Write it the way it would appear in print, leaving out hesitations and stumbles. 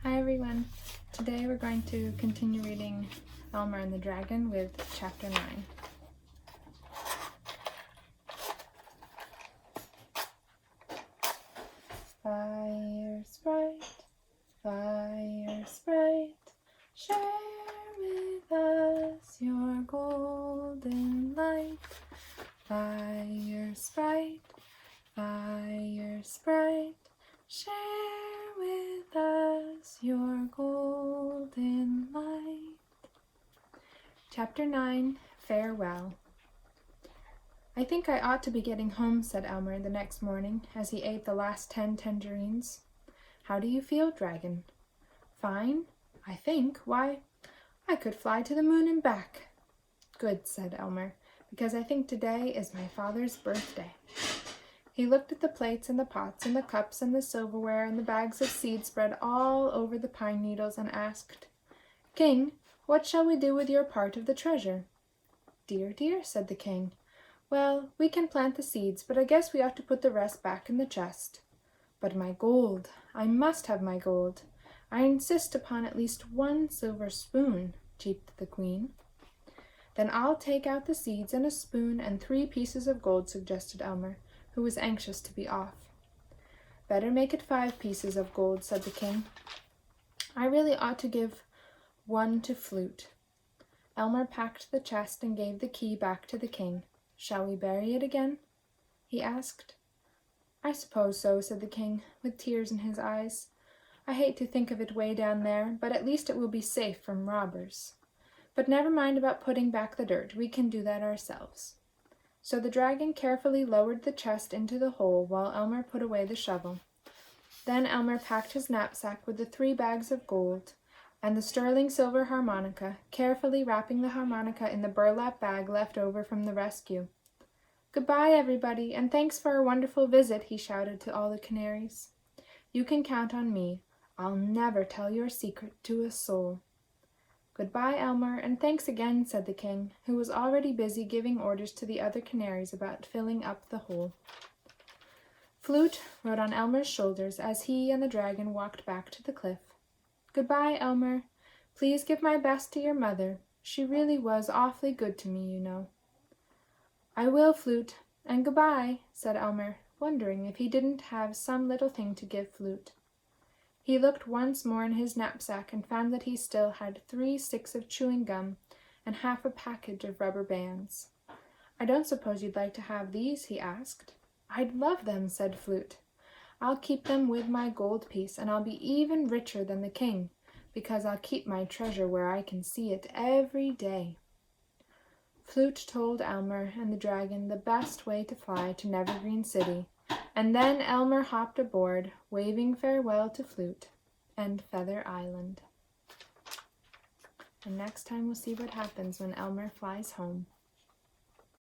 Hi everyone. Today we're going to continue reading Elmer and the Dragon with Chapter 9. Fire sprite, share with us your golden light. Fire sprite, share with us your golden light. Chapter 9, Farewell. I think I ought to be getting home, said Elmer the next morning as he ate the last 10 tangerines. How do you feel, Dragon? Fine, I think. Why, I could fly to the moon and back. Good, said Elmer, because I think today is my father's birthday. He looked at the plates and the pots and the cups and the silverware and the bags of seed spread all over the pine needles and asked, King, what shall we do with your part of the treasure? Dear, dear, said the king. Well, we can plant the seeds, but I guess we ought to put the rest back in the chest. But my gold, I must have my gold. I insist upon at least 1 silver spoon, cheeped the queen. Then I'll take out the seeds and a spoon and 3 pieces of gold, suggested Elmer, who was anxious to be off. Better make it 5 pieces of gold, said the king. I really ought to give 1 to Flute. Elmer packed the chest and gave the key back to the king. Shall we bury it again? He asked. I suppose so, said the king, with tears in his eyes. I hate to think of it way down there, but at least it will be safe from robbers. But never mind about putting back the dirt, we can do that ourselves. So the dragon carefully lowered the chest into the hole while Elmer put away the shovel. Then Elmer packed his knapsack with the 3 bags of gold and the sterling silver harmonica, carefully wrapping the harmonica in the burlap bag left over from the rescue. Goodbye, everybody, and thanks for our wonderful visit, he shouted to all the canaries. You can count on me. I'll never tell your secret to a soul. Goodbye, Elmer, and thanks again, said the king, who was already busy giving orders to the other canaries about filling up the hole. Flute rode on Elmer's shoulders as he and the dragon walked back to the cliff. Goodbye, Elmer. Please give my best to your mother. She really was awfully good to me, you know. I will, Flute, and goodbye, said Elmer, wondering if he didn't have some little thing to give Flute. He looked once more in his knapsack and found that he still had 3 sticks of chewing gum and half a package of rubber bands. I don't suppose you'd like to have these, he asked. I'd love them, said Flute. I'll keep them with my gold piece, and I'll be even richer than the king, because I'll keep my treasure where I can see it every day. Flute told Elmer and the dragon the best way to fly to Nevergreen City, and then Elmer hopped aboard, waving farewell to Flute and Feather Island. And next time we'll see what happens when Elmer flies home.